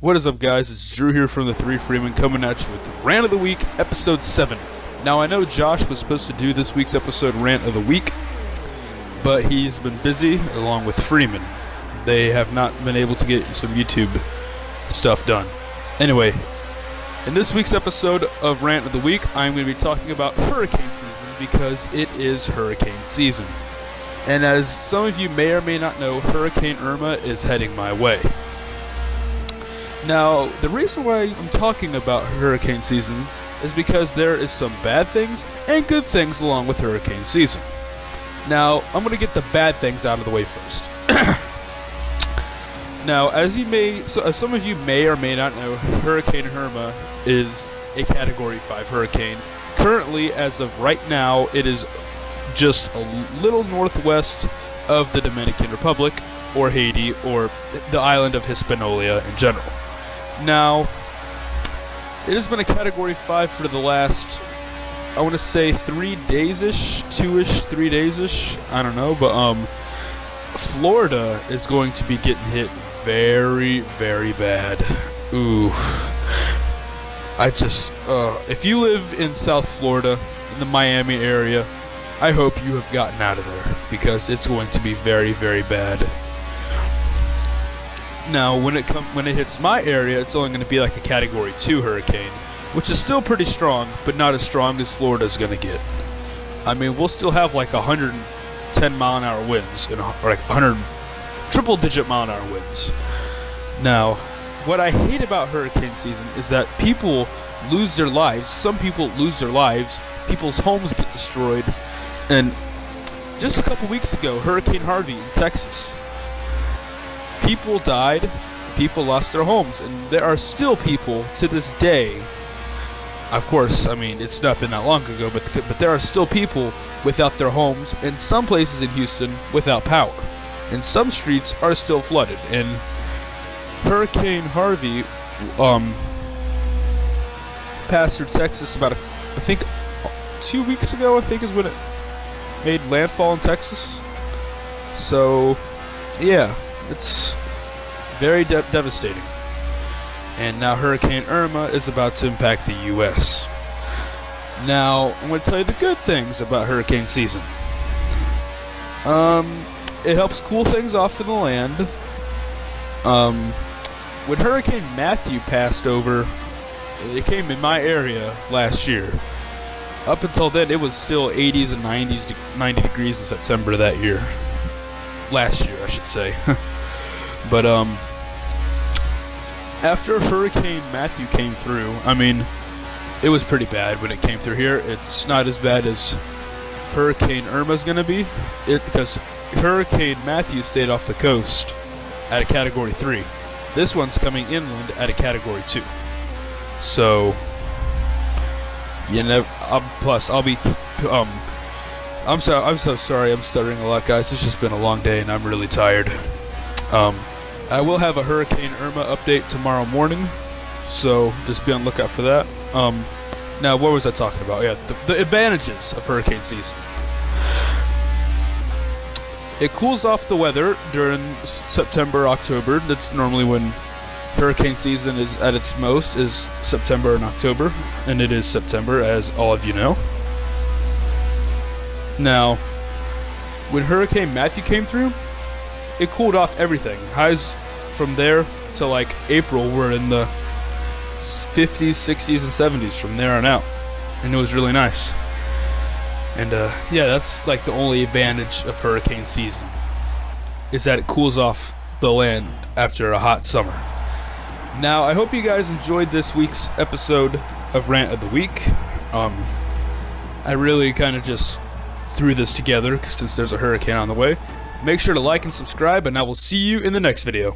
What is up, guys? It's Drew here from the Three Freeman coming at you with Rant of the Week, Episode 7. Now, I know Josh was supposed to do this week's episode, Rant of the Week, but he's been busy along with Freeman. They have not been able to get some YouTube stuff done. Anyway, in this week's episode of Rant of the Week, I'm going to be talking about hurricane season because it is hurricane season. And as some of you may or may not know, Hurricane Irma is heading my way. Now, the reason why I'm talking about hurricane season is because there is some bad things and good things along with hurricane season. Now, I'm going to get the bad things out of the way first. Now, as some of you may or may not know, Hurricane Irma is a Category 5 hurricane. Currently, as of right now, it is just a little northwest of the Dominican Republic, or Haiti, or the island of Hispaniola in general. Now, it has been a Category 5 for the last, I want to say 3 days-ish, 3 days-ish, I don't know, but Florida is going to be getting hit very, very bad. Ooh. If you live in South Florida, in the Miami area, I hope you have gotten out of there, because it's going to be very, very bad. Now, when it hits my area, it's only going to be like a Category 2 hurricane, which is still pretty strong, but not as strong as Florida's going to get. I mean, we'll still have like 110 mile an hour winds, or like 100 triple-digit mile an hour winds. Now, what I hate about hurricane season is that people lose their lives. Some people lose their lives. People's homes get destroyed. And just a couple weeks ago, Hurricane Harvey in Texas, people died, people lost their homes, and there are still people to this day. Of course, I mean, it's not been that long ago, but there are still people without their homes, and some places in Houston without power, and some streets are still flooded. And Hurricane Harvey passed through Texas about, I think, 2 weeks ago, I think is when it made landfall in Texas. So, yeah, it's very devastating. And now Hurricane Irma is about to impact the U.S. Now, I'm going to tell you the good things about hurricane season. It helps cool things off in the land. When Hurricane Matthew passed over, it came in my area last year. Up until then, it was still 80s and 90 degrees in September that year. Last year, I should say. But, after Hurricane Matthew came through, I mean, it was pretty bad when it came through here. It's not as bad as Hurricane Irma's gonna be, because Hurricane Matthew stayed off the coast at a Category 3. This one's coming inland at a Category 2. So, you know, plus I'll be, I'm so sorry, I'm stuttering a lot, guys. It's just been a long day and I'm really tired. I will have a Hurricane Irma update tomorrow morning, so just be on the lookout for that. Now, what was I talking about? Yeah, the advantages of hurricane season. It cools off the weather during September, October. That's normally when hurricane season is at its most, is September and October, and it is September, as all of you know. Now, when Hurricane Matthew came through, it cooled off everything. Highs from there to like April were in the 50s, 60s, and 70s from there on out, and it was really nice. And yeah, that's like the only advantage of hurricane season, is that it cools off the land after a hot summer. Now, I hope you guys enjoyed this week's episode of Rant of the Week. I really kind of just threw this together since there's a hurricane on the way. Make sure to like and subscribe, and I will see you in the next video.